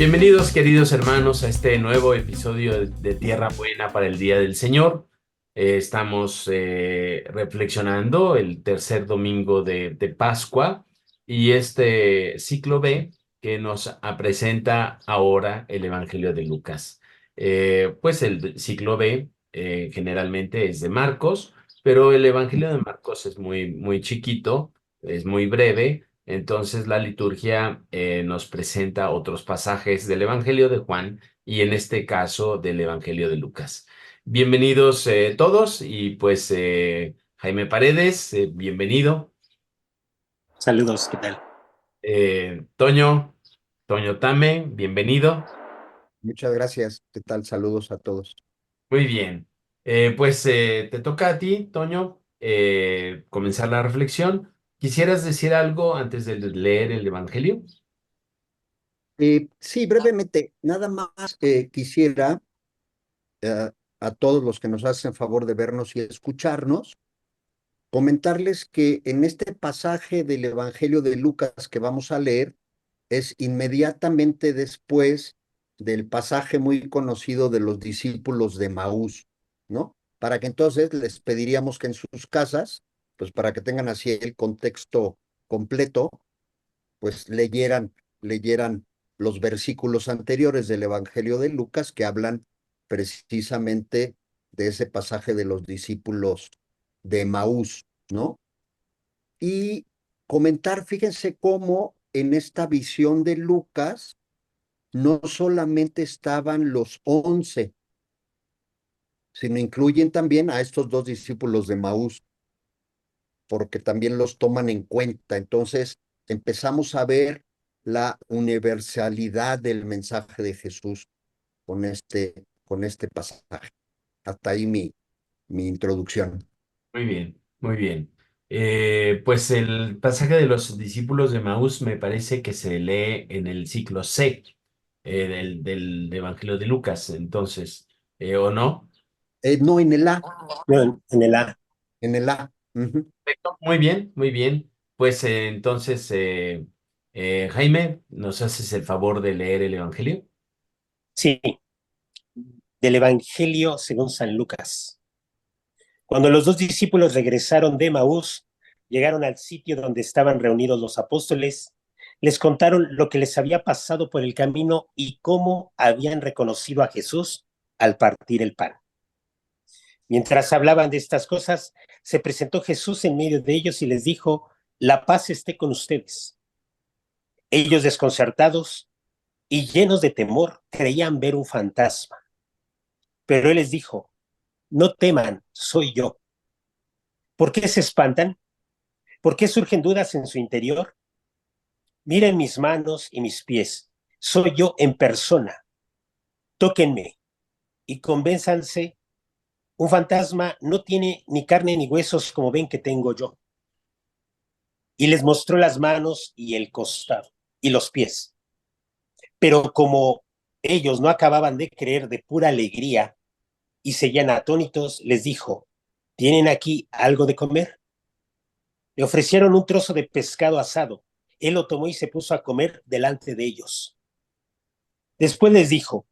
Bienvenidos, queridos hermanos, a este nuevo episodio de Tierra Buena para el Día del Señor. Estamos reflexionando el tercer domingo de Pascua y este ciclo B que nos presenta ahora el Evangelio de Lucas. Pues el ciclo B generalmente es de Marcos, pero el Evangelio de Marcos es muy chiquito, es muy breve. Entonces la liturgia nos presenta otros pasajes del Evangelio de Juan y en este caso del Evangelio de Lucas. Bienvenidos todos y pues Jaime Paredes, bienvenido. Saludos, ¿qué tal? Toño Tame, bienvenido. Muchas gracias. ¿Qué tal? Saludos a todos. Muy bien. Pues te toca a ti, Toño, comenzar la reflexión. ¿Quisieras decir algo antes de leer el Evangelio? Sí, brevemente, nada más quisiera a todos los que nos hacen favor de vernos y escucharnos, comentarles que en este pasaje del Evangelio de Lucas que vamos a leer es inmediatamente después del pasaje muy conocido de los discípulos de Maús, ¿no? Para que entonces les pediríamos que en sus casas, pues para que tengan así el contexto completo, pues leyeran los versículos anteriores del Evangelio de Lucas que hablan precisamente de ese pasaje de los discípulos de Maús, ¿no? Y comentar, fíjense cómo en esta visión de Lucas no solamente estaban los 11, sino incluyen también a estos dos discípulos de Maús, porque también los toman en cuenta. Entonces empezamos a ver la universalidad del mensaje de Jesús con este pasaje. Hasta ahí mi introducción. Muy bien, muy bien. Pues el pasaje de los discípulos de Maús me parece que se lee en el ciclo C del Evangelio de Lucas, entonces, ¿o no? No, en el A, No, en el A. en el A. Ujú. Perfecto, muy bien, muy bien. Pues entonces, Jaime, ¿nos haces el favor de leer el Evangelio? Sí, del Evangelio según San Lucas. Cuando los dos discípulos regresaron de Maús, llegaron al sitio donde estaban reunidos los apóstoles, les contaron lo que les había pasado por el camino y cómo habían reconocido a Jesús al partir el pan. Mientras hablaban de estas cosas, se presentó Jesús en medio de ellos y les dijo, la paz esté con ustedes. Ellos desconcertados y llenos de temor creían ver un fantasma. Pero él les dijo, no teman, soy yo. ¿Por qué se espantan? ¿Por qué surgen dudas en su interior? Miren mis manos y mis pies. Soy yo en persona. Tóquenme y convénzanse. Un fantasma no tiene ni carne ni huesos como ven que tengo yo. Y les mostró las manos y el costado y los pies. Pero como ellos no acababan de creer de pura alegría y seguían atónitos, les dijo, ¿tienen aquí algo de comer? Le ofrecieron un trozo de pescado asado. Él lo tomó y se puso a comer delante de ellos. Después les dijo,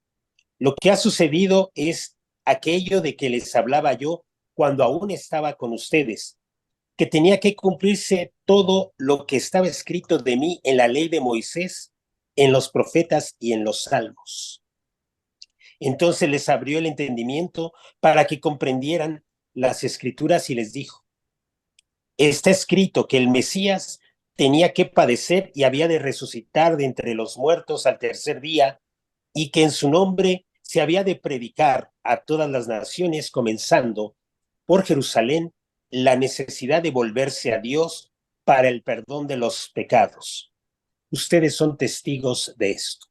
lo que ha sucedido es aquello de que les hablaba yo cuando aún estaba con ustedes, que tenía que cumplirse todo lo que estaba escrito de mí en la ley de Moisés, en los profetas y en los salmos. Entonces les abrió el entendimiento para que comprendieran las escrituras y les dijo, está escrito que el Mesías tenía que padecer y había de resucitar de entre los muertos al tercer día y que en su nombre se había de predicar a todas las naciones, comenzando por Jerusalén, la necesidad de volverse a Dios para el perdón de los pecados. Ustedes son testigos de esto.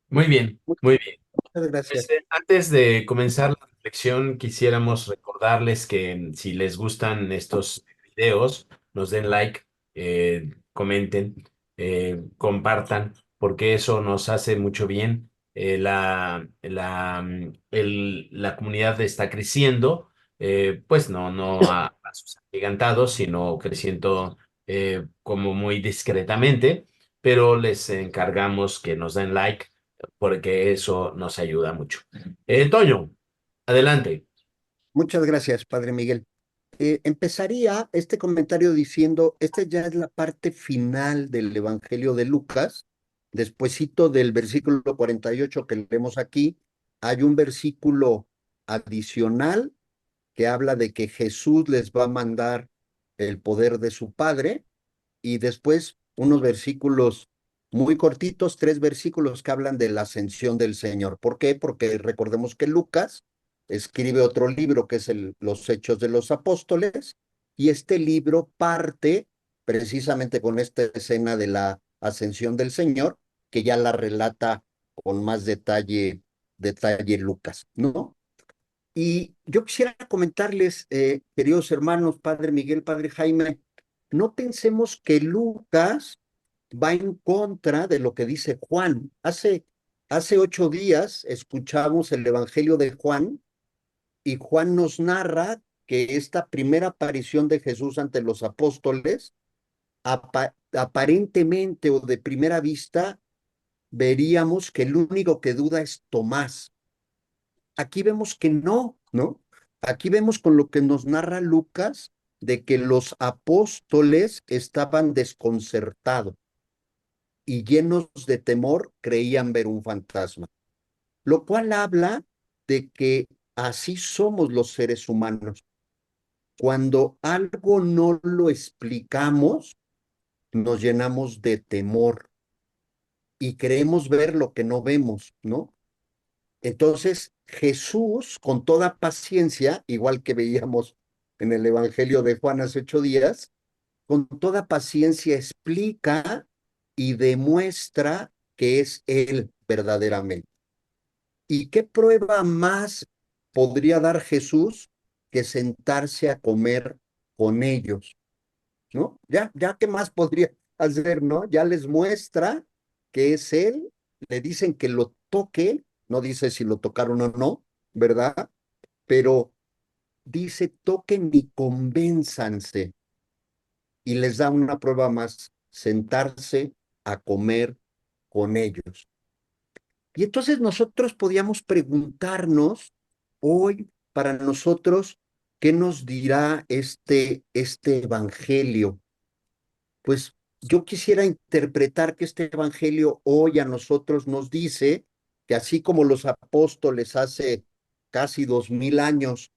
Muy bien, muy bien. Muchas Pues, gracias. antes de comenzar la reflexión, quisiéramos recordarles que si les gustan estos videos, nos den like, comenten, compartan, porque eso nos hace mucho bien. La comunidad está creciendo, pues no a pasos agigantados, sino creciendo como muy discretamente, pero les encargamos que nos den like porque eso nos ayuda mucho. Toño, adelante. Muchas gracias, Padre Miguel. Empezaría este comentario diciendo, esta ya es la parte final del Evangelio de Lucas. Despuesito del versículo 48 que leemos aquí, hay un versículo adicional que habla de que Jesús les va a mandar el poder de su Padre, y después unos versículos muy cortitos, 3 versículos que hablan de la ascensión del Señor. ¿Por qué? Porque recordemos que Lucas escribe otro libro que es los Hechos de los Apóstoles, y este libro parte precisamente con esta escena de la ascensión del Señor, que ya la relata con más detalle Lucas, ¿no? Y yo quisiera comentarles, queridos hermanos, Padre Miguel, Padre Jaime, no pensemos que Lucas va en contra de lo que dice Juan. Hace 8 días escuchamos el Evangelio de Juan, y Juan nos narra que esta primera aparición de Jesús ante los apóstoles, aparentemente o de primera vista, veríamos que el único que duda es Tomás. Aquí vemos que no, ¿no? Aquí vemos con lo que nos narra Lucas de que los apóstoles estaban desconcertados y llenos de temor creían ver un fantasma, lo cual habla de que así somos los seres humanos. Cuando algo no lo explicamos, nos llenamos de temor y creemos ver lo que no vemos, ¿no? Entonces, Jesús, con toda paciencia, igual que veíamos en el Evangelio de Juan hace 8 días, con toda paciencia explica y demuestra que es Él verdaderamente. ¿Y qué prueba más podría dar Jesús que sentarse a comer con ellos? ¿No? Ya qué más podría hacer, ¿no? Ya les muestra que es Él, le dicen que lo toque, no dice si lo tocaron o no, ¿verdad? Pero dice toquen y convénzanse, y les da una prueba más, sentarse a comer con ellos. Y entonces nosotros podíamos preguntarnos hoy para nosotros, ¿qué nos dirá este evangelio? Pues yo quisiera interpretar que este evangelio hoy a nosotros nos dice que así como los apóstoles hace casi 2000 años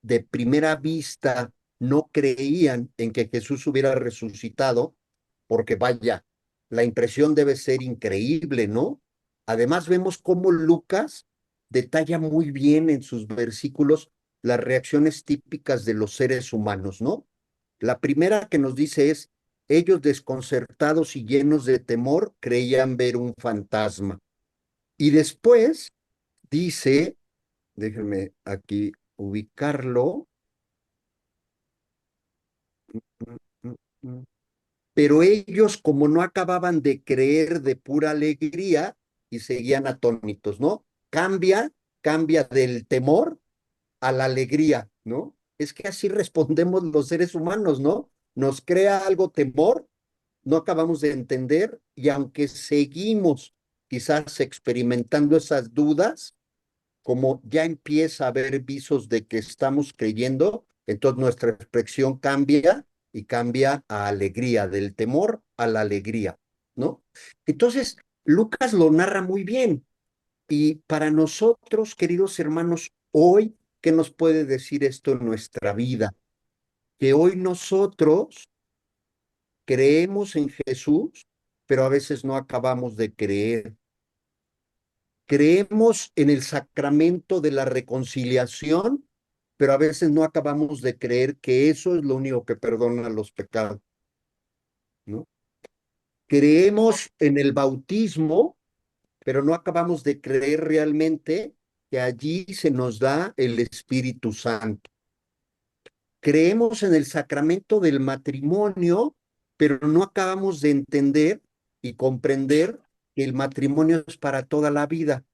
de primera vista no creían en que Jesús hubiera resucitado, porque vaya, la impresión debe ser increíble, ¿no? Además vemos cómo Lucas detalla muy bien en sus versículos las reacciones típicas de los seres humanos, ¿no? La primera que nos dice es, ellos desconcertados y llenos de temor creían ver un fantasma. Y después dice, déjenme aquí ubicarlo, pero ellos como no acababan de creer de pura alegría y seguían atónitos, ¿no? Cambia del temor a la alegría, ¿no? Es que así respondemos los seres humanos, ¿no? Nos crea algo temor, no acabamos de entender, y aunque seguimos quizás experimentando esas dudas, como ya empieza a haber visos de que estamos creyendo, entonces nuestra expresión cambia y cambia a alegría, del temor a la alegría, ¿no? Entonces, Lucas lo narra muy bien. Y para nosotros, queridos hermanos, hoy, ¿qué nos puede decir esto en nuestra vida? Que hoy nosotros creemos en Jesús, pero a veces no acabamos de creer. Creemos en el sacramento de la reconciliación, pero a veces no acabamos de creer que eso es lo único que perdona los pecados, ¿no? Creemos en el bautismo, pero no acabamos de creer realmente que allí se nos da el Espíritu Santo. Creemos en el sacramento del matrimonio, pero no acabamos de entender y comprender que el matrimonio es para toda la vida,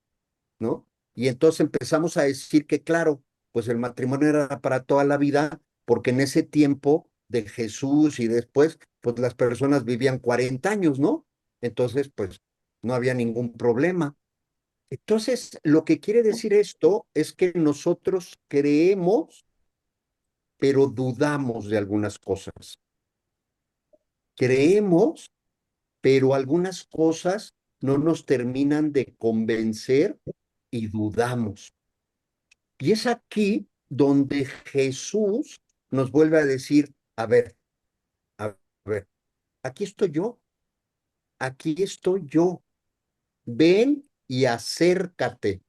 ¿no? Y entonces empezamos a decir que, claro, pues el matrimonio era para toda la vida, porque en ese tiempo de Jesús y después, pues las personas vivían 40 años, ¿no? entonces pues no había ningún problema. Entonces, lo que quiere decir esto es que nosotros creemos, pero dudamos de algunas cosas. Creemos, pero algunas cosas no nos terminan de convencer y dudamos. Y es aquí donde Jesús nos vuelve a decir, a ver, aquí estoy yo, ven y acércate.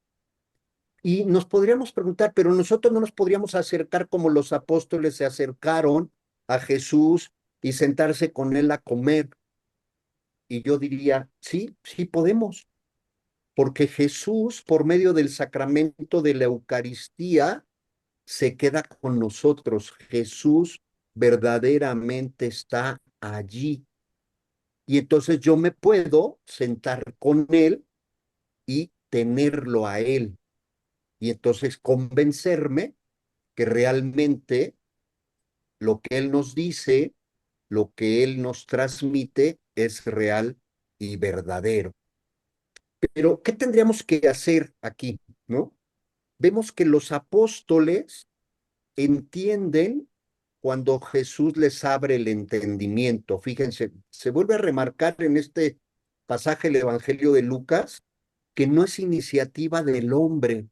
Y nos podríamos preguntar, pero nosotros no nos podríamos acercar como los apóstoles se acercaron a Jesús y sentarse con él a comer. Y yo diría, sí, sí podemos, porque Jesús, por medio del sacramento de la Eucaristía, se queda con nosotros. Jesús verdaderamente está allí. Y entonces yo me puedo sentar con él y tenerlo a él. Y entonces convencerme que realmente lo que él nos dice, lo que él nos transmite es real y verdadero. Pero, ¿qué tendríamos que hacer aquí? ¿No? Vemos que los apóstoles entienden cuando Jesús les abre el entendimiento. Fíjense, se vuelve a remarcar en este pasaje del Evangelio de Lucas que no es iniciativa del hombre,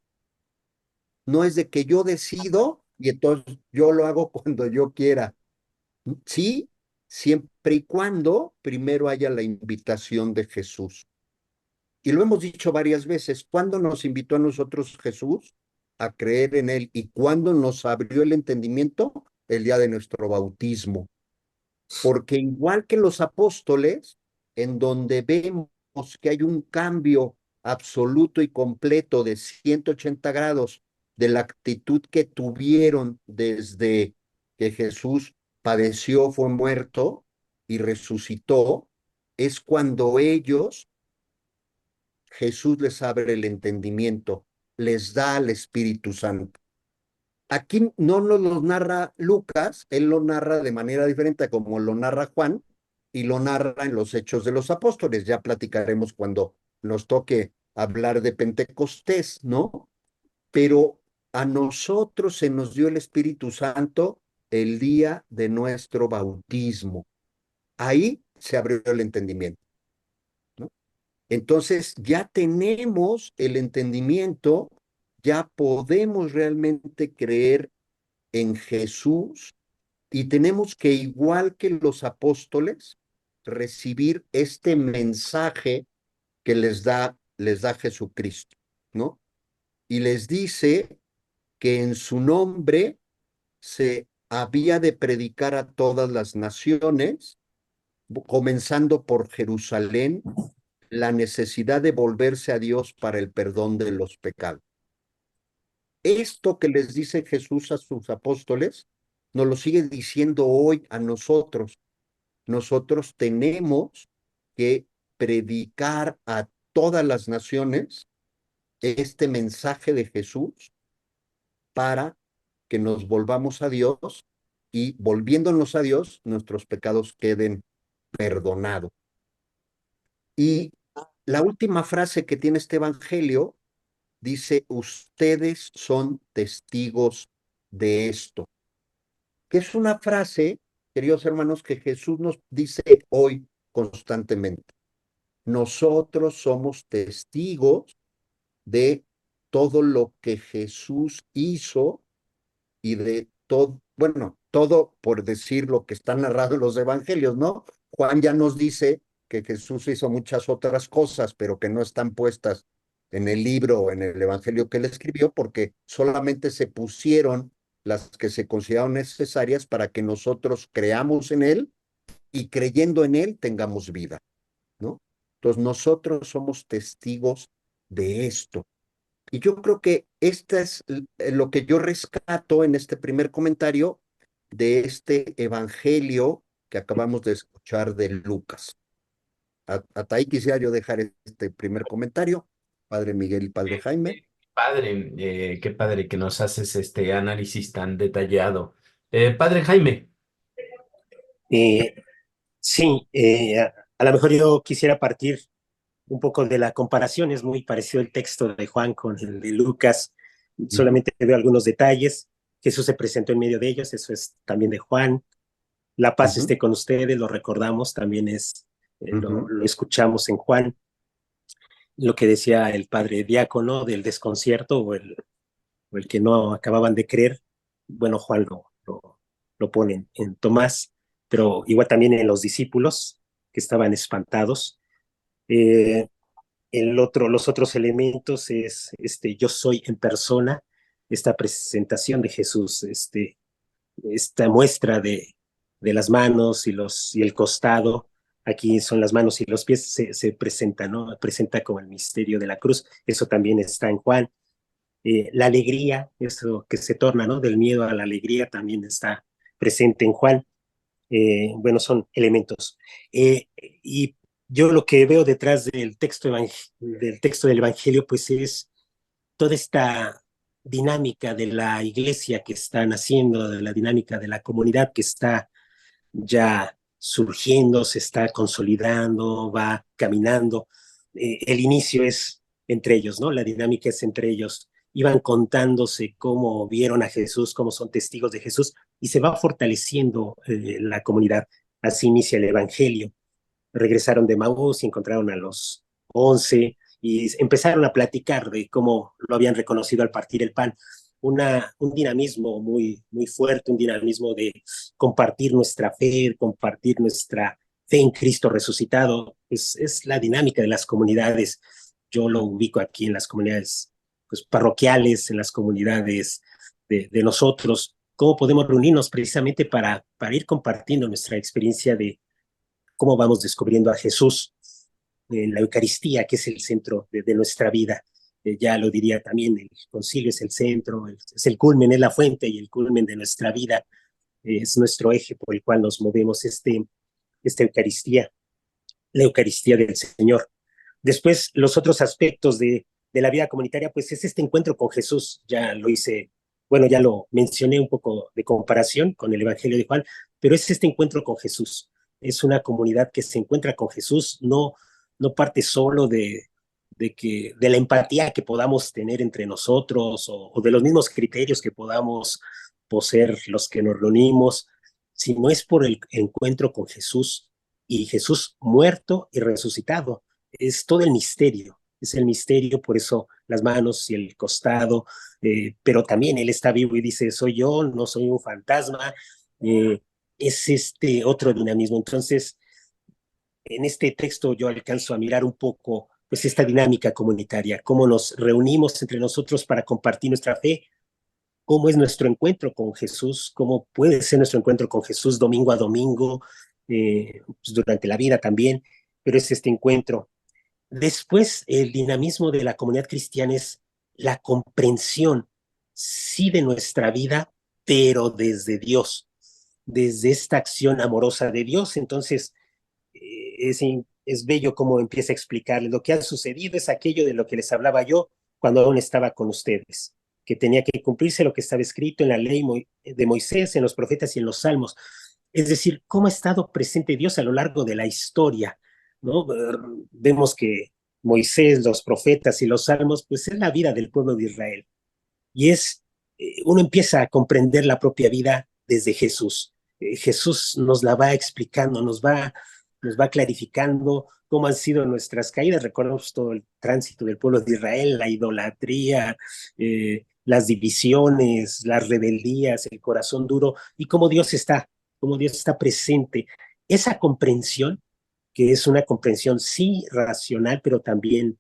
no es de que yo decido y entonces yo lo hago cuando yo quiera. Sí, siempre y cuando primero haya la invitación de Jesús. Y lo hemos dicho varias veces, ¿cuándo nos invitó a nosotros Jesús a creer en Él y cuándo nos abrió el entendimiento? El día de nuestro bautismo. Porque igual que los apóstoles, en donde vemos que hay un cambio absoluto y completo de 180 grados de la actitud que tuvieron desde que Jesús padeció, fue muerto y resucitó, es cuando ellos, Jesús les abre el entendimiento, les da al Espíritu Santo. Aquí no nos lo narra Lucas, él lo narra de manera diferente como lo narra Juan y lo narra en los Hechos de los Apóstoles. Ya platicaremos cuando nos toque hablar de Pentecostés, ¿no? Pero a nosotros se nos dio el Espíritu Santo el día de nuestro bautismo. Ahí se abrió el entendimiento, ¿no? Entonces ya tenemos el entendimiento, ya podemos realmente creer en Jesús y tenemos que, igual que los apóstoles, recibir este mensaje que les da Jesucristo, ¿no? Y les dice que en su nombre se había de predicar a todas las naciones, comenzando por Jerusalén, la necesidad de volverse a Dios para el perdón de los pecados. Esto que les dice Jesús a sus apóstoles, nos lo sigue diciendo hoy a nosotros. Nosotros tenemos que predicar a todas las naciones este mensaje de Jesús para que nos volvamos a Dios y volviéndonos a Dios, nuestros pecados queden perdonados. Y la última frase que tiene este evangelio dice, ustedes son testigos de esto, que es una frase, queridos hermanos, que Jesús nos dice hoy constantemente. Nosotros somos testigos de todo lo que Jesús hizo y de todo, bueno, todo por decir lo que está narrado en los evangelios, ¿no? Juan ya nos dice que Jesús hizo muchas otras cosas, pero que no están puestas en el libro o en el evangelio que él escribió, porque solamente se pusieron las que se consideraron necesarias para que nosotros creamos en él y creyendo en él tengamos vida, ¿no? Entonces nosotros somos testigos de esto. Y yo creo que este es lo que yo rescato en este primer comentario de este evangelio que acabamos de escuchar de Lucas. Hasta ahí quisiera yo dejar este primer comentario, Padre Miguel y Padre Jaime. Qué padre que nos haces este análisis tan detallado. Padre Jaime. Sí, A lo mejor yo quisiera partir un poco de la comparación, es muy parecido el texto de Juan con el de Lucas, Ujú, solamente veo algunos detalles. Jesús se presentó en medio de ellos, eso es también de Juan. La paz ujú, esté con ustedes, lo recordamos, también ujú, lo escuchamos en Juan, lo que decía el padre diácono del desconcierto o el que no acababan de creer. Bueno, Juan lo pone en Tomás, pero igual también en los discípulos que estaban espantados. Eh, los otros elementos es yo soy en persona, esta presentación de Jesús, esta muestra de las manos y el costado. Aquí son las manos y los pies, se presenta, ¿no? Presenta como el misterio de la cruz. Eso también está en Juan. La alegría, eso que se torna, ¿no? Del miedo a la alegría también está presente en Juan. Bueno, son elementos. Y yo lo que veo detrás del texto del Evangelio, pues es toda esta dinámica de la iglesia que están haciendo, de la dinámica de la comunidad que está ya surgiendo, se está consolidando, va caminando. El inicio es entre ellos, ¿no? La dinámica es entre ellos. Iban contándose cómo vieron a Jesús, cómo son testigos de Jesús, y se va fortaleciendo la comunidad. Así inicia el Evangelio. Regresaron de Maús y encontraron a los 11 y empezaron a platicar de cómo lo habían reconocido al partir el pan. Un dinamismo muy fuerte, un dinamismo de compartir nuestra fe, compartir nuestra fe en Cristo resucitado. Es la dinámica de las comunidades. Yo lo ubico aquí en las comunidades pues, parroquiales, en las comunidades de nosotros. ¿Cómo podemos reunirnos precisamente para ir compartiendo nuestra experiencia de cómo vamos descubriendo a Jesús en la Eucaristía, que es el centro de nuestra vida? Ya lo diría también, el concilio es el centro, es el culmen, es la fuente y el culmen de nuestra vida, es nuestro eje por el cual nos movemos, esta Eucaristía, la Eucaristía del Señor. Después, los otros aspectos de la vida comunitaria, pues es este encuentro con Jesús. Ya lo hice, bueno, ya lo mencioné un poco de comparación con el Evangelio de Juan, pero es este encuentro con Jesús. Es una comunidad que se encuentra con Jesús, no parte solo de la empatía que podamos tener entre nosotros o de los mismos criterios que podamos poseer los que nos reunimos, sino es por el encuentro con Jesús y Jesús muerto y resucitado. Es todo el misterio, es el misterio, por eso las manos y el costado, pero también Él está vivo y dice, soy yo, no soy un fantasma, eh, es este otro dinamismo. Entonces, en este texto yo alcanzo a mirar un poco pues esta dinámica comunitaria, cómo nos reunimos entre nosotros para compartir nuestra fe, cómo es nuestro encuentro con Jesús, cómo puede ser nuestro encuentro con Jesús domingo a domingo, pues durante la vida también, pero es este encuentro. Después, el dinamismo de la comunidad cristiana es la comprensión, sí, de nuestra vida, pero desde Dios, desde esta acción amorosa de Dios. Entonces, es bello cómo empieza a explicarles lo que ha sucedido, es aquello de lo que les hablaba yo cuando aún estaba con ustedes, que tenía que cumplirse lo que estaba escrito en la ley de Moisés, en los profetas y en los salmos. Es decir, cómo ha estado presente Dios a lo largo de la historia, ¿no? Vemos que Moisés, los profetas y los salmos, pues es la vida del pueblo de Israel. Y uno empieza a comprender la propia vida desde Jesús. Jesús nos la va explicando, nos va clarificando cómo han sido nuestras caídas. Recordamos todo el tránsito del pueblo de Israel, la idolatría, las divisiones, las rebeldías, el corazón duro y cómo Dios está presente. Esa comprensión, que es una comprensión sí racional, pero también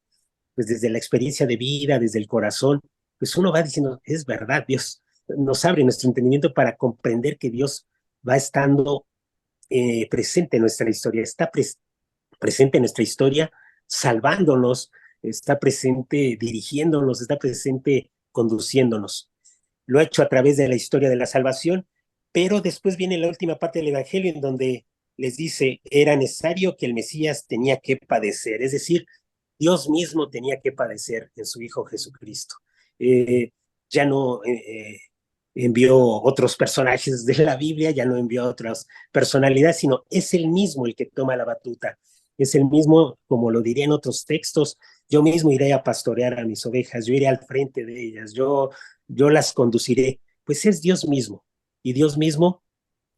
pues desde la experiencia de vida, desde el corazón, pues uno va diciendo, es verdad, Dios nos abre nuestro entendimiento para comprender que Dios va estando presente en nuestra historia, está presente en nuestra historia, salvándonos, está presente dirigiéndonos, está presente conduciéndonos. Lo ha hecho a través de la historia de la salvación, pero después viene la última parte del Evangelio en donde les dice, era necesario que el Mesías tenía que padecer, es decir, Dios mismo tenía que padecer en su Hijo Jesucristo. Eh, ya no envió otros personajes de la Biblia, ya no envió otras personalidades, sino es él mismo el que toma la batuta. Es el mismo, como lo diría en otros textos, yo mismo iré a pastorear a mis ovejas, yo iré al frente de ellas, yo las conduciré. Pues es Dios mismo, y Dios mismo,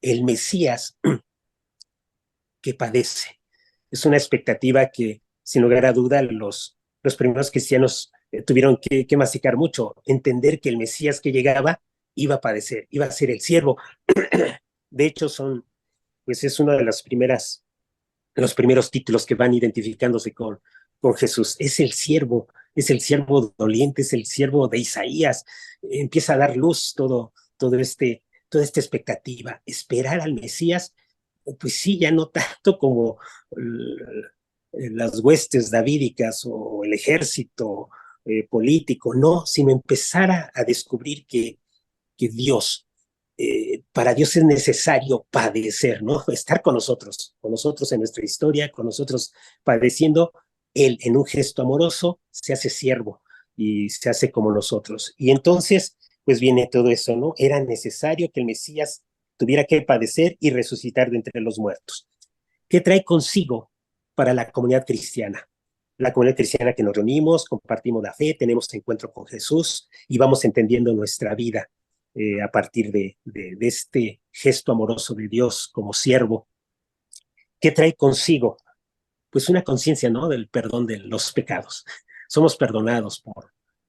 el Mesías que padece. Es una expectativa que, sin lugar a duda, los primeros cristianos tuvieron que masticar mucho, entender que el Mesías que llegaba iba a padecer, iba a ser el siervo. De hecho, pues es uno de los primeros títulos que van identificándose con Jesús. Es el siervo doliente, es el siervo de Isaías. Empieza a dar luz toda esta expectativa. Esperar al Mesías, pues sí, ya no tanto como las huestes davídicas o el ejército político, no, sino empezar a descubrir que Dios, para Dios es necesario padecer, ¿no? Estar con nosotros en nuestra historia, con nosotros padeciendo. Él, en un gesto amoroso, se hace siervo y se hace como nosotros. Y entonces, pues viene todo eso, ¿no? Era necesario que el Mesías tuviera que padecer y resucitar de entre los muertos. ¿Qué trae consigo para la comunidad cristiana? La comunidad cristiana que nos reunimos, compartimos la fe, tenemos encuentro con Jesús y vamos entendiendo nuestra vida a partir de este gesto amoroso de Dios como siervo. ¿Qué trae consigo? Pues una conciencia, ¿no? Del perdón de los pecados. Somos perdonados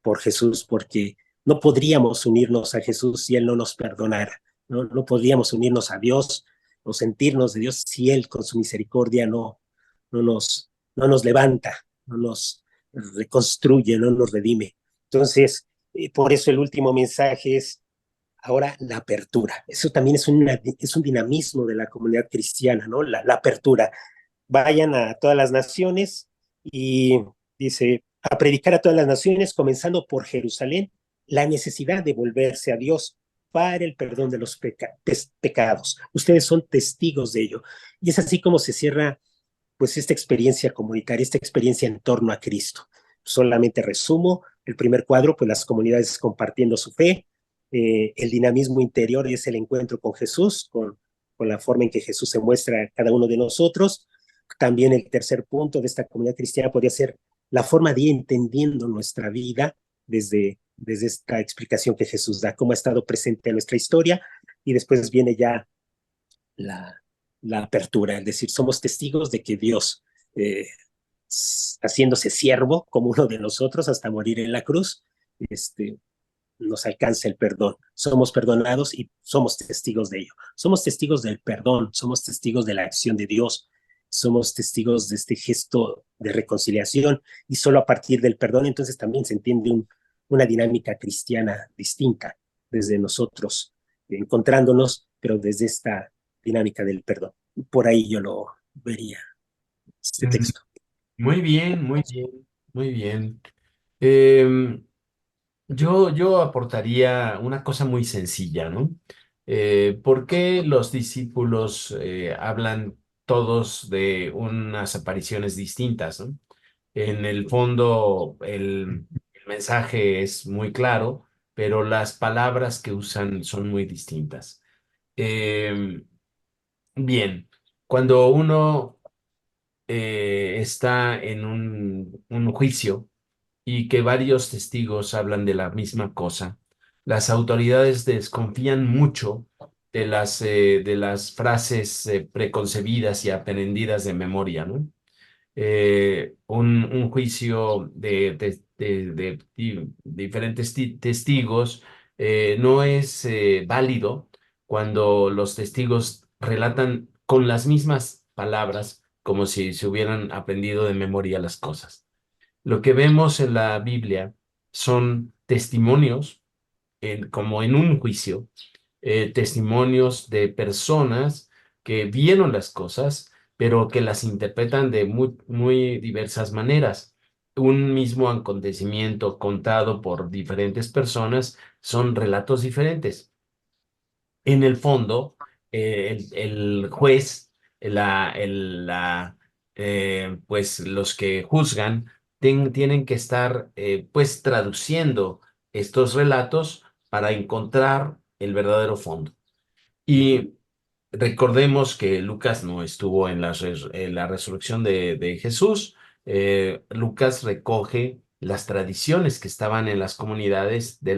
por Jesús porque no podríamos unirnos a Jesús si Él no nos perdonara. No, no podríamos unirnos a Dios o sentirnos de Dios si Él con su misericordia no nos levanta, no nos reconstruye, no nos redime. Entonces, por eso el último mensaje es ahora la apertura. Eso también es un dinamismo de la comunidad cristiana, ¿no? La apertura. Vayan a todas las naciones y dice, a predicar a todas las naciones, comenzando por Jerusalén, la necesidad de volverse a Dios para el perdón de los pecados. Ustedes son testigos de ello. Y es así como se cierra pues esta experiencia comunitaria, esta experiencia en torno a Cristo. Solamente resumo, el primer cuadro, pues las comunidades compartiendo su fe, el dinamismo interior es el encuentro con Jesús, con la forma en que Jesús se muestra a cada uno de nosotros. También el tercer punto de esta comunidad cristiana podría ser la forma de ir entendiendo nuestra vida desde esta explicación que Jesús da, cómo ha estado presente en nuestra historia, y después viene ya la, la apertura, es decir, somos testigos de que Dios, eh, haciéndose siervo como uno de nosotros hasta morir en la cruz, este, nos alcanza el perdón. Somos perdonados y somos testigos de ello. Somos testigos del perdón, somos testigos de la acción de Dios, somos testigos de este gesto de reconciliación y solo a partir del perdón entonces también se entiende una dinámica cristiana distinta desde nosotros, encontrándonos, pero desde esta dinámica del perdón. Por ahí yo lo vería, este Mm, texto. Muy bien, muy bien, muy bien. Em, yo aportaría una cosa muy sencilla, ¿no? ¿Por qué los discípulos hablan todos de unas apariciones distintas, ¿no? En el fondo, el mensaje es muy claro, pero las palabras que usan son muy distintas. Em, Bien, cuando uno está en un juicio y que varios testigos hablan de la misma cosa, las autoridades desconfían mucho de las frases preconcebidas y aprendidas de memoria, ¿no? Un juicio de diferentes testigos no es válido cuando los testigos relatan con las mismas palabras como si se hubieran aprendido de memoria las cosas. Lo que vemos en la Biblia son testimonios, como en un juicio, testimonios de personas que vieron las cosas, pero que las interpretan de muy diversas maneras. Un mismo acontecimiento contado por diferentes personas son relatos diferentes. En el fondo, el juez, pues los que juzgan, tienen que estar pues traduciendo estos relatos para encontrar el verdadero fondo. Y Recordemos que Lucas no estuvo en en la resurrección de Jesús. Lucas recoge las tradiciones que estaban en las comunidades de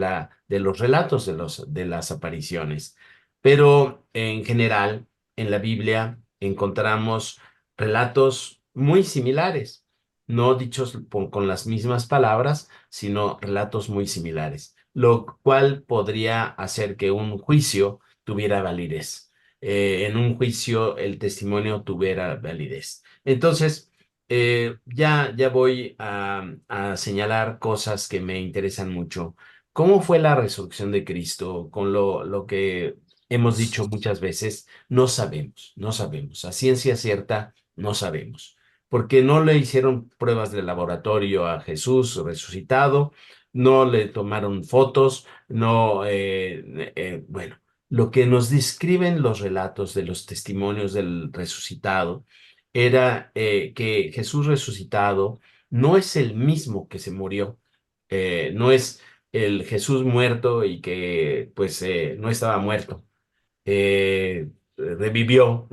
los relatos de las apariciones. Pero en general, en la Biblia encontramos relatos muy similares, no dichos con las mismas palabras, sino relatos muy similares, lo cual podría hacer que un juicio tuviera validez. En un juicio el testimonio tuviera validez. Entonces, ya voy a señalar cosas que me interesan mucho. ¿Cómo fue la resurrección de Cristo? Con lo que hemos dicho muchas veces, no sabemos, no sabemos. A ciencia cierta, no sabemos. Porque no le hicieron pruebas de laboratorio a Jesús resucitado, no le tomaron fotos, no, bueno. Lo que nos describen los relatos de los testimonios del resucitado era que Jesús resucitado no es el mismo que se murió, no es el Jesús muerto y que pues no estaba muerto, revivió,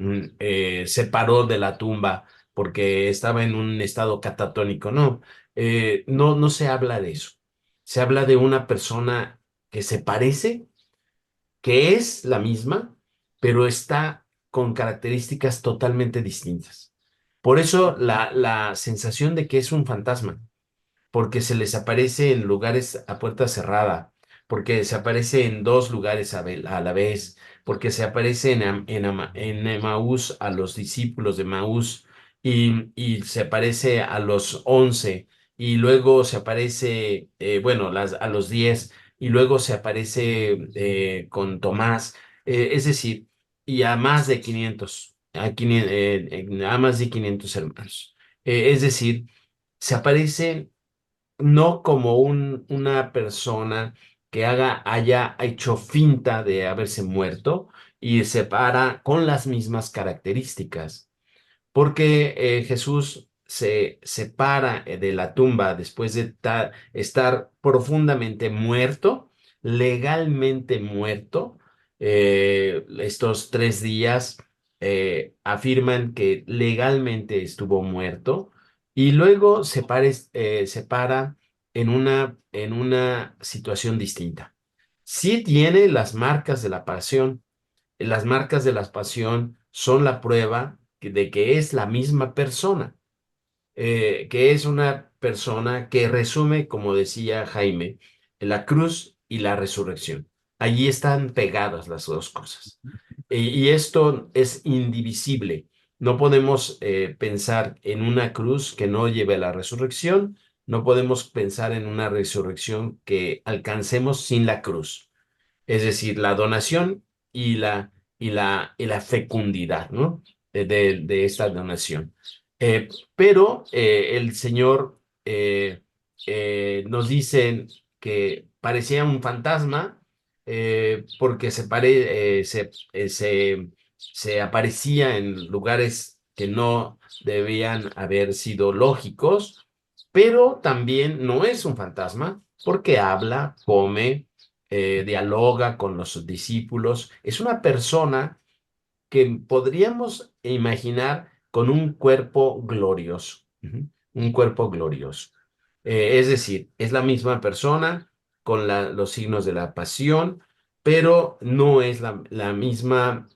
se paró de la tumba porque estaba en un estado catatónico. No, no se habla de eso. Se habla de una persona que se parece, que es la misma, pero está con características totalmente distintas. Por eso la sensación de que es un fantasma, porque se les aparece en lugares a puerta cerrada, porque se aparece en dos lugares a la vez, porque se aparece en Emaús a los discípulos de Emaús y se aparece a los 11 y luego se aparece, bueno, a los 10 y luego se aparece con Tomás, es decir, y a más de 500, a más de 500 hermanos. Es decir, se aparece no como una persona que haya hecho finta de haberse muerto y se para con las mismas características, porque Jesús se separa de la tumba después de estar profundamente muerto, legalmente muerto. Estos 3 días afirman que legalmente estuvo muerto y luego se para en una situación distinta. Sí tiene las marcas de la pasión. Las marcas de la pasión son la prueba de que es la misma persona, que es una persona que resume, como decía Jaime, la cruz y la resurrección. Allí están pegadas las dos cosas. Y esto es indivisible. No podemos pensar en una cruz que no lleve a la resurrección. No podemos pensar en una resurrección que alcancemos sin la cruz, es decir, la donación y la fecundidad, ¿no? De esta donación. Pero el Señor nos dice que parecía un fantasma porque se aparecía en lugares que no debían haber sido lógicos, pero también no es un fantasma porque habla, come, dialoga con los discípulos. Es una persona que podríamos imaginar con un cuerpo glorioso, un cuerpo glorioso. Es decir, es la misma persona con los signos de la pasión, pero no es la misma,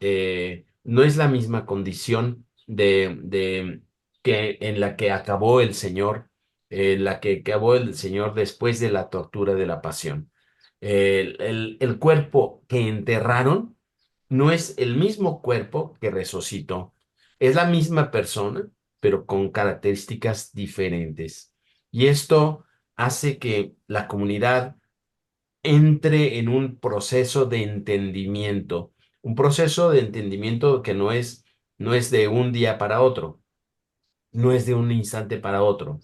no es la misma condición que en la que acabó el Señor, la que acabó el Señor después de la tortura de la pasión. El cuerpo que enterraron no es el mismo cuerpo que resucitó. Es la misma persona, pero con características diferentes. Y esto hace que la comunidad entre en un proceso de entendimiento que no es de un día para otro, no es de un instante para otro.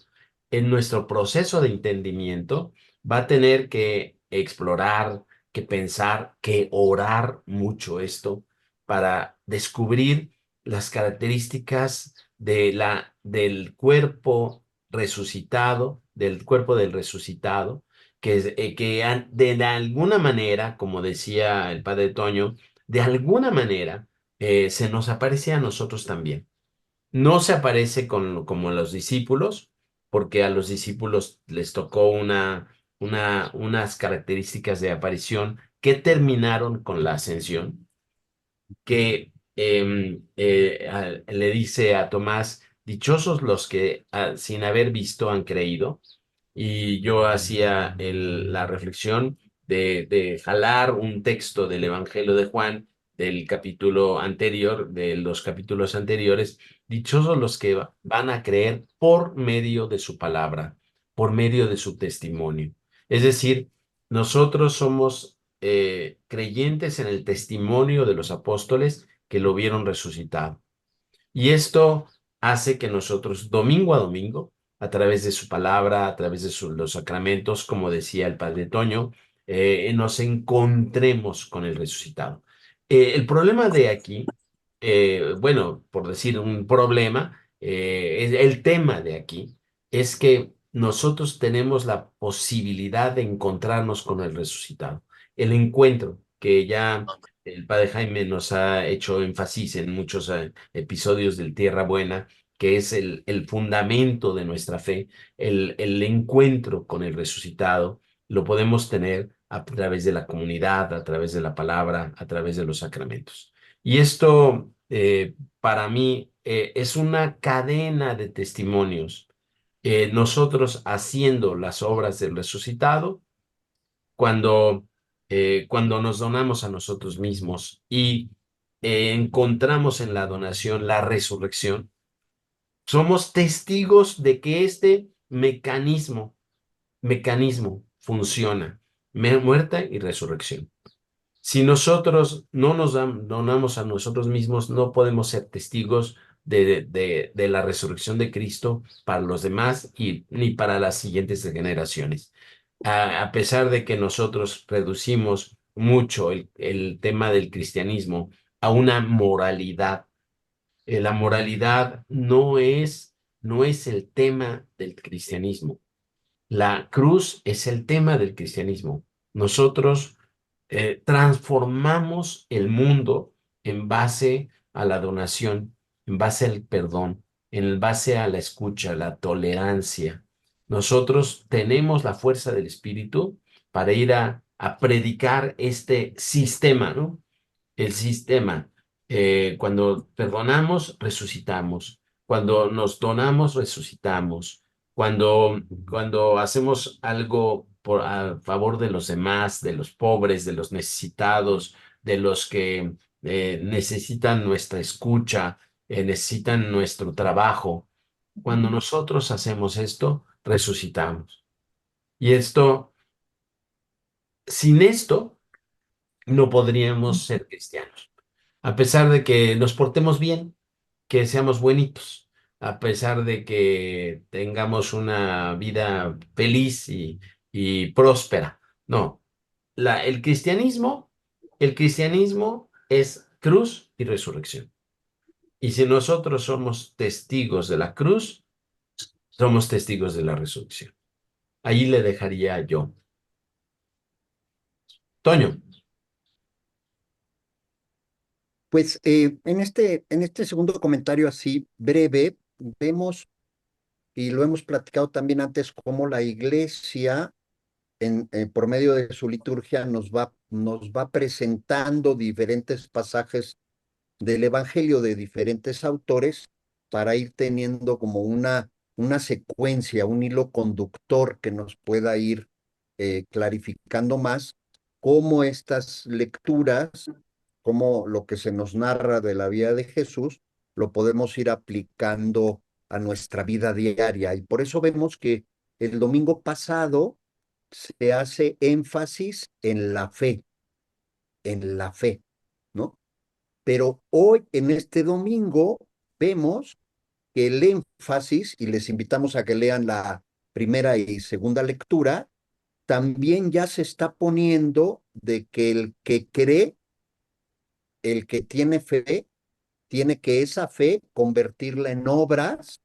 En nuestro proceso de entendimiento va a tener que explorar, que pensar, que orar mucho esto para descubrir las características del cuerpo resucitado, del cuerpo del resucitado, de alguna manera, como decía el padre Toño, de alguna manera se nos aparece a nosotros también. No se aparece como a los discípulos, porque a los discípulos les tocó unas características de aparición que terminaron con la ascensión, que le dice a Tomás, dichosos los que sin haber visto han creído. Y yo hacía la reflexión de jalar un texto del Evangelio de Juan, del capítulo anterior, de los capítulos anteriores, dichosos los que van a creer por medio de su palabra, por medio de su testimonio. Es decir, nosotros somos creyentes en el testimonio de los apóstoles que lo vieron resucitado. Y esto hace que nosotros, domingo a domingo, a través de su palabra, a través de los sacramentos, como decía el padre Toño, nos encontremos con el resucitado. El problema de aquí, bueno, por decir un problema, el tema de aquí es que nosotros tenemos la posibilidad de encontrarnos con el resucitado. El encuentro que ya el padre Jaime nos ha hecho énfasis en muchos episodios del Tierra Buena, que es el fundamento de nuestra fe, el encuentro con el resucitado, lo podemos tener a través de la comunidad, a través de la palabra, a través de los sacramentos. Y esto, para mí, es una cadena de testimonios. Nosotros haciendo las obras del resucitado, cuando, cuando nos donamos a nosotros mismos y encontramos en la donación la resurrección, somos testigos de que este mecanismo funciona, muerte y resurrección. Si nosotros no nos donamos a nosotros mismos, no podemos ser testigos de la resurrección de Cristo para los demás y ni para las siguientes generaciones. A pesar de que nosotros reducimos mucho el tema del cristianismo a una moralidad, la moralidad no es el tema del cristianismo. La cruz es el tema del cristianismo. Nosotros transformamos el mundo en base a la donación, en base al perdón, en base a la escucha, la tolerancia. Nosotros tenemos la fuerza del Espíritu para ir a predicar este sistema, ¿no? El sistema. Cuando perdonamos, resucitamos. Cuando nos donamos, resucitamos. Cuando hacemos algo a favor de los demás, de los pobres, de los necesitados, de los que necesitan nuestra escucha, necesitan nuestro trabajo, cuando nosotros hacemos esto, resucitamos. Y sin esto, no podríamos ser cristianos. A pesar de que nos portemos bien, que seamos buenitos, a pesar de que tengamos una vida feliz y próspera. No, el cristianismo es cruz y resurrección. Y si nosotros somos testigos de la cruz, somos testigos de la resurrección. Ahí le dejaría yo. Toño. Pues en este segundo comentario así breve, vemos, y lo hemos platicado también antes, cómo la iglesia, por medio de su liturgia, nos va presentando diferentes pasajes del Evangelio de diferentes autores para ir teniendo como una secuencia, un hilo conductor que nos pueda ir clarificando más cómo estas lecturas, cómo lo que se nos narra de la vida de Jesús, lo podemos ir aplicando a nuestra vida diaria. Y por eso vemos que el domingo pasado se hace énfasis en la fe, ¿no? Pero hoy, en este domingo, vemos que el énfasis, y les invitamos a que lean la primera y segunda lectura, también ya se está poniendo de que el que cree, el que tiene fe, tiene que esa fe convertirla en obras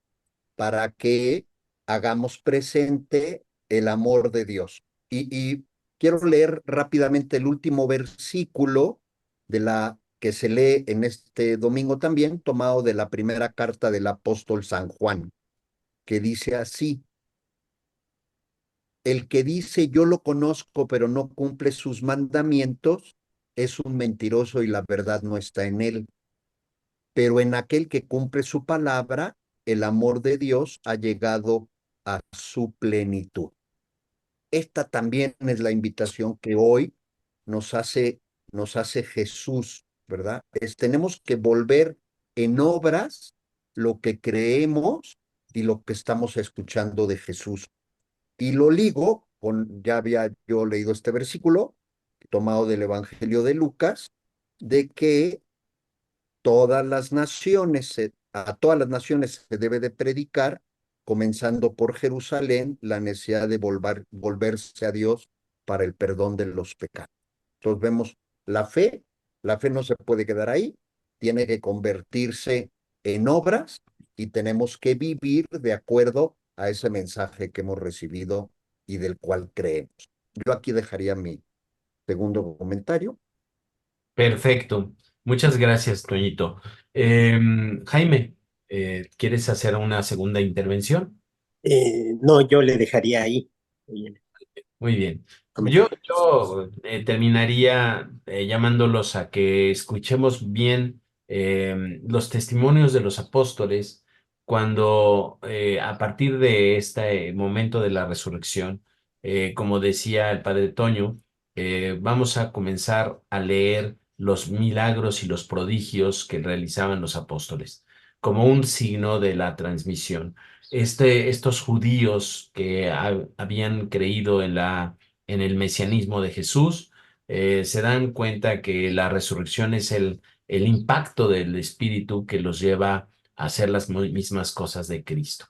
para que hagamos presente el amor de Dios. Y quiero leer rápidamente el último versículo de la que se lee en este domingo también, tomado de la primera carta del apóstol San Juan, que dice así: el que dice yo lo conozco, pero no cumple sus mandamientos, es un mentiroso y la verdad no está en él. Pero en aquel que cumple su palabra, el amor de Dios ha llegado a su plenitud. Esta también es la invitación que hoy nos hace Jesús, ¿verdad? Tenemos que volver en obras lo que creemos y lo que estamos escuchando de Jesús. Y lo ligo con, ya había yo leído este versículo, tomado del Evangelio de Lucas, de que a todas las naciones se debe de predicar, comenzando por Jerusalén, la necesidad de volverse a Dios para el perdón de los pecados. Entonces vemos la fe no se puede quedar ahí, tiene que convertirse en obras y tenemos que vivir de acuerdo a ese mensaje que hemos recibido y del cual creemos. Yo aquí dejaría mi segundo comentario. Perfecto. Muchas gracias, Toñito. Jaime, ¿quieres hacer una segunda intervención? No, yo le dejaría ahí. Muy bien. Yo, Comentario. yo terminaría llamándolos a que escuchemos bien los testimonios de los apóstoles cuando a partir de este momento de la resurrección, como decía el padre Toño, vamos a comenzar a leer los milagros y los prodigios que realizaban los apóstoles como un signo de la transmisión. Estos judíos que habían creído en el mesianismo de Jesús, se dan cuenta que la resurrección es el impacto del Espíritu que los lleva a hacer las mismas cosas de Cristo.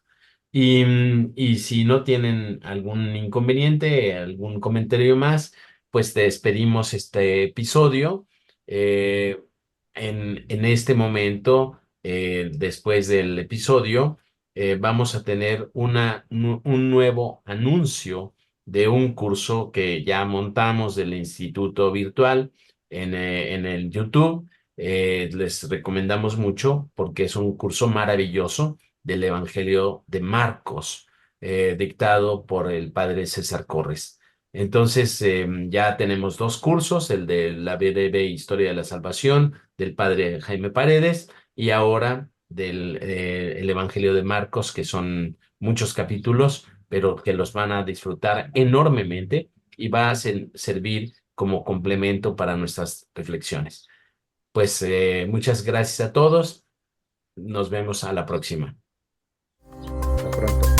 Y si no tienen algún inconveniente, algún comentario más, pues te despedimos este episodio. Eh, en este momento, después del episodio, vamos a tener un nuevo anuncio de un curso que ya montamos del Instituto Virtual en el YouTube. Les recomendamos mucho porque es un curso maravilloso del Evangelio de Marcos, dictado por el padre César Corres. Entonces, ya tenemos dos cursos, el de la breve historia de la salvación del padre Jaime Paredes y ahora del el Evangelio de Marcos, que son muchos capítulos, pero que los van a disfrutar enormemente y va a servir como complemento para nuestras reflexiones. Pues muchas gracias a todos. Nos vemos a la próxima. Hasta pronto.